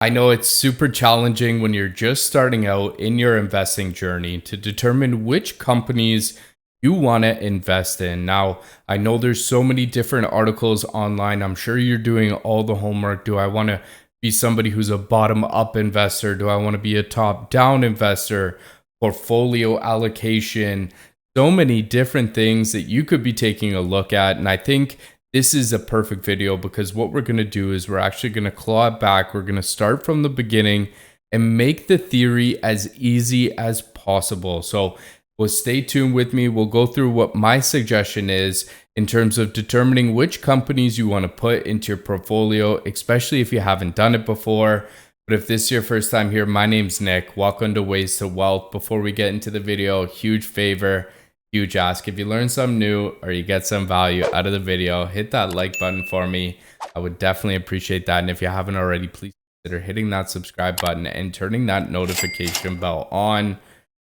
I know it's super challenging when you're just starting out in your investing journey to determine which companies you want to invest in. Now, I know there's so many different articles online. I'm sure you're doing all the homework. Do I want to be somebody who's a bottom up investor? Do I want to be a top down investor? Portfolio allocation, so many different things that you could be taking a look at. And I think this is a perfect video because what we're going to do is we're actually going to claw it back. We're going to start from the beginning and make the theory as easy as possible. So we'll stay tuned with me. We'll go through what my suggestion is in terms of determining which companies you want to put into your portfolio, especially if you haven't done it before. But if this is your first time here, my name's Nick. Welcome to Ways to Wealth. Before we get into the video, huge favor, huge ask. If you learn something new or you get some value out of the video, hit that like button for me. I would definitely appreciate that. And if you haven't already, please consider hitting that subscribe button and turning that notification bell on.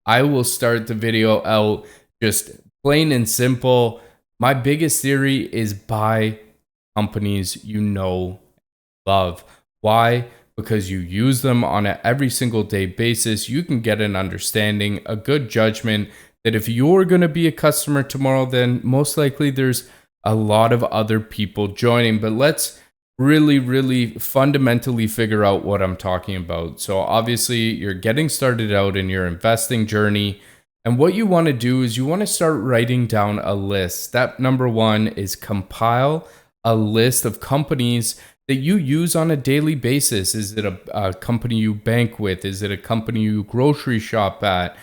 I will start the video out just plain and simple. My biggest theory is buy companies you know, love. Why? Because you use them on an every single day basis. You can get an understanding, a good judgment that if you're going to be a customer tomorrow, then most likely there's a lot of other people joining. But let's really fundamentally figure out what I'm talking about. So obviously you're getting started out in your investing journey. And what you want to do is you want to start writing down a list. Step number one is compile a list of companies that you use on a daily basis. Is it a company you bank with? Is it a company you grocery shop at?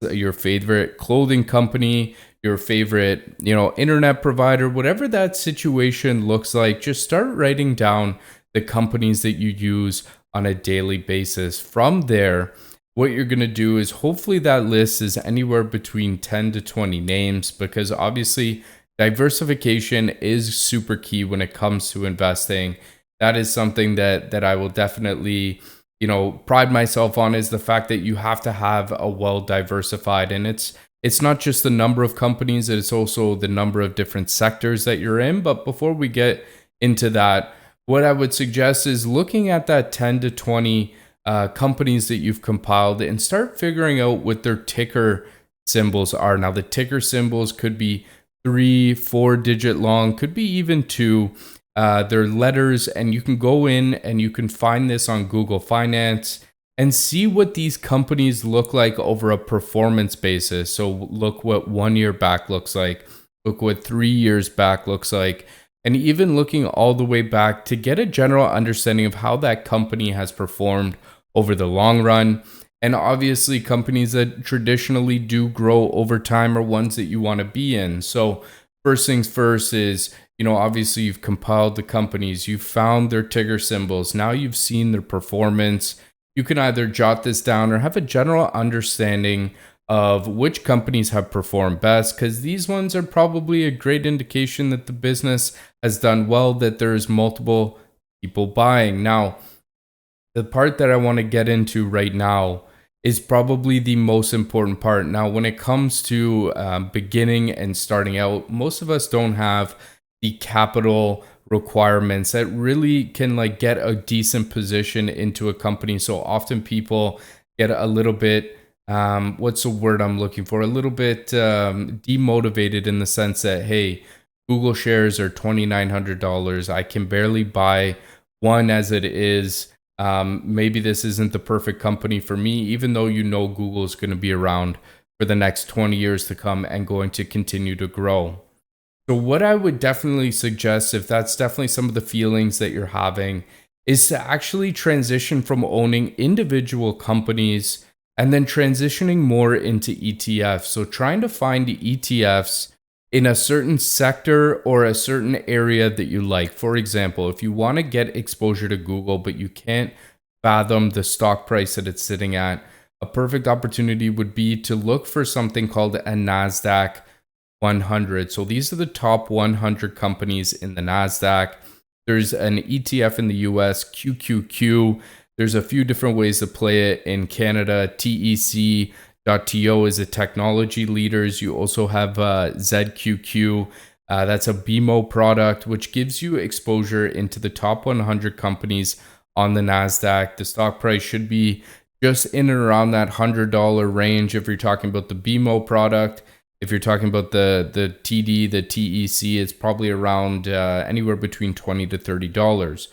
Your favorite clothing company, your favorite, internet provider, whatever that situation looks like, just start writing down the companies that you use on a daily basis. From there, what you're going to do is hopefully that list is anywhere between 10 to 20 names, because obviously diversification is super key when it comes to investing. That is something that I will definitely, pride myself on, is the fact that you have to have a well diversified, and it's not just the number of companies, it's also the number of different sectors that you're in. But before we get into that, what I would suggest is looking at that 10 to 20 companies that you've compiled and start figuring out what their ticker symbols are. Now, the ticker symbols could be 3-4 digit long, could be even 2. They're letters, and you can go in and you can find this on Google Finance and see what these companies look like over a performance basis. So look what 1 year back looks like, look what 3 years back looks like, and even looking all the way back to get a general understanding of how that company has performed over the long run. And obviously companies that traditionally do grow over time are ones that you want to be in. So first things first is, obviously you've compiled the companies, you've found their ticker symbols, now you've seen their performance. You can either jot this down or have a general understanding of which companies have performed best, because these ones are probably a great indication that the business has done well, that there's multiple people buying. Now, the part that I want to get into right now is probably the most important part. Now, when it comes to beginning and starting out, most of us don't have the capital requirements that really can get a decent position into a company. So often people get a little bit, what's the word I'm looking for? A little bit demotivated, in the sense that, hey, Google shares are $2,900. I can barely buy one as it is. Maybe this isn't the perfect company for me, even though Google is going to be around for the next 20 years to come and going to continue to grow. So what I would definitely suggest, if that's definitely some of the feelings that you're having, is to actually transition from owning individual companies and then transitioning more into ETFs. So trying to find ETFs in a certain sector or a certain area that you like. For example, if you want to get exposure to Google, but you can't fathom the stock price that it's sitting at, a perfect opportunity would be to look for something called a NASDAQ 100. So these are the top 100 companies in the NASDAQ. There's an ETF in the US, QQQ. There's a few different ways to play it in Canada. TEC.TO is a technology leaders. You also have ZQQ. That's a BMO product, which gives you exposure into the top 100 companies on the NASDAQ. The stock price should be just in and around that $100 range if you're talking about the BMO product. If you're talking about the TD, the TEC, it's probably around anywhere between $20 to $30.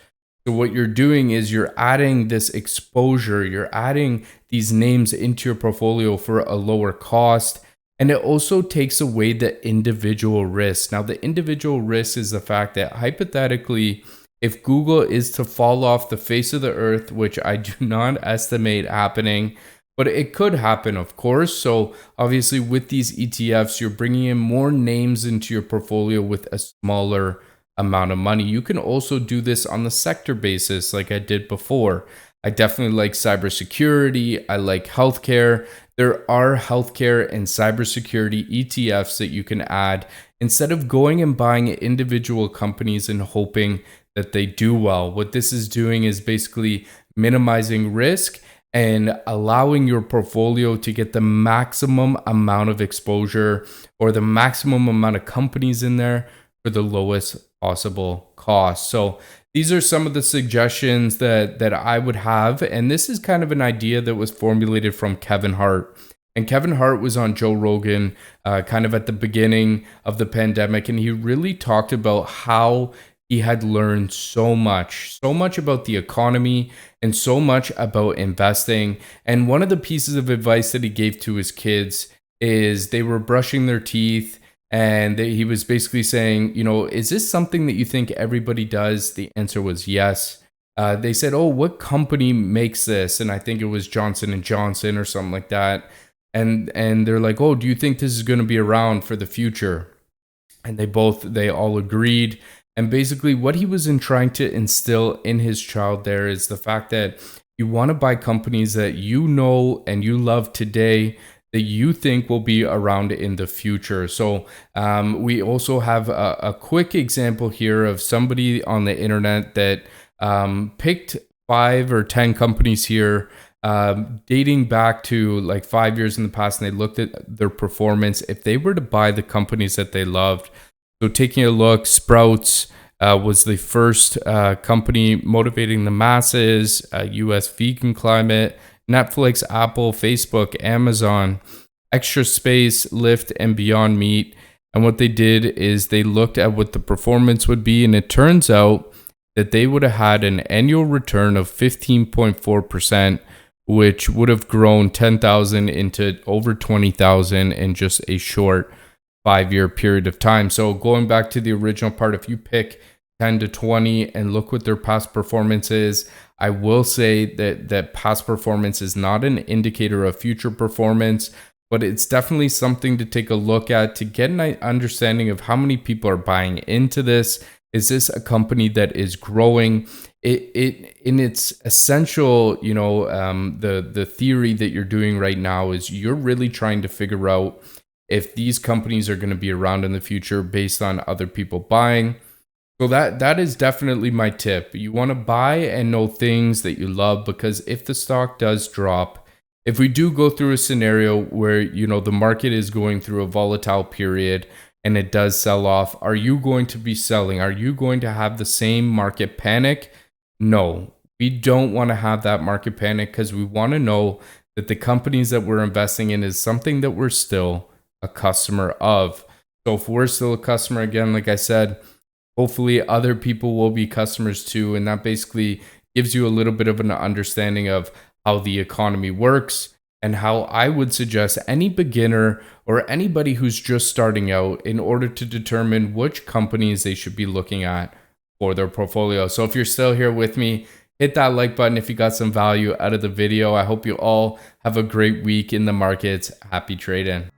So what you're doing is you're adding this exposure, you're adding these names into your portfolio for a lower cost. And it also takes away the individual risk. Now, the individual risk is the fact that hypothetically, if Google is to fall off the face of the earth, which I do not estimate happening, but it could happen, of course. So obviously with these ETFs, you're bringing in more names into your portfolio with a smaller amount of money. You can also do this on the sector basis like I did before. I definitely like cybersecurity. I like healthcare. There are healthcare and cybersecurity ETFs that you can add instead of going and buying individual companies and hoping that they do well. What this is doing is basically minimizing risk and allowing your portfolio to get the maximum amount of exposure or the maximum amount of companies in there for the lowest possible cost. So these are some of the suggestions that I would have. And this is kind of an idea that was formulated from Kevin Hart. And Kevin Hart was on Joe Rogan kind of at the beginning of the pandemic. And he really talked about how he had learned so much about the economy and so much about investing. And one of the pieces of advice that he gave to his kids is they were brushing their teeth. And he was basically saying, you know, is this something that you think everybody does? The answer was yes. They said, oh, what company makes this? And I think it was Johnson & Johnson or something like that. And they're like, oh, do you think this is going to be around for the future? And they all agreed. And basically what he was trying to instill in his child there is the fact that you want to buy companies that you know and you love today that you think will be around in the future. So we also have a quick example here of somebody on the internet that picked 5 or 10 companies here dating back to like 5 years in the past, and they looked at their performance if they were to buy the companies that they loved. So taking a look, Sprouts was the first company motivating the masses, US vegan climate, Netflix, Apple, Facebook, Amazon, Extra Space, Lyft, and Beyond Meat. And what they did is they looked at what the performance would be, and it turns out that they would have had an annual return of 15.4%, which would have grown 10,000 into over 20,000 in just a short 5-year period of time. So going back to the original part, if you pick 10 to 20 and look what their past performance is, I will say that past performance is not an indicator of future performance, but it's definitely something to take a look at to get an understanding of how many people are buying into this. Is this a company that is growing? It in its essential, you know, the theory that you're doing right now is you're really trying to figure out if these companies are going to be around in the future based on other people buying. So that is definitely my tip. You want to buy and know things that you love, because if the stock does drop, if we do go through a scenario where, you know, the market is going through a volatile period and it does sell off, are you going to be selling? Are you going to have the same market panic? No, we don't want to have that market panic, because we want to know that the companies that we're investing in is something that we're still a customer of. So if we're still a customer, again, like I said, hopefully other people will be customers too. And that basically gives you a little bit of an understanding of how the economy works, and how I would suggest any beginner or anybody who's just starting out in order to determine which companies they should be looking at for their portfolio. So if you're still here with me, hit that like button if you got some value out of the video. I hope you all have a great week in the markets. Happy trading.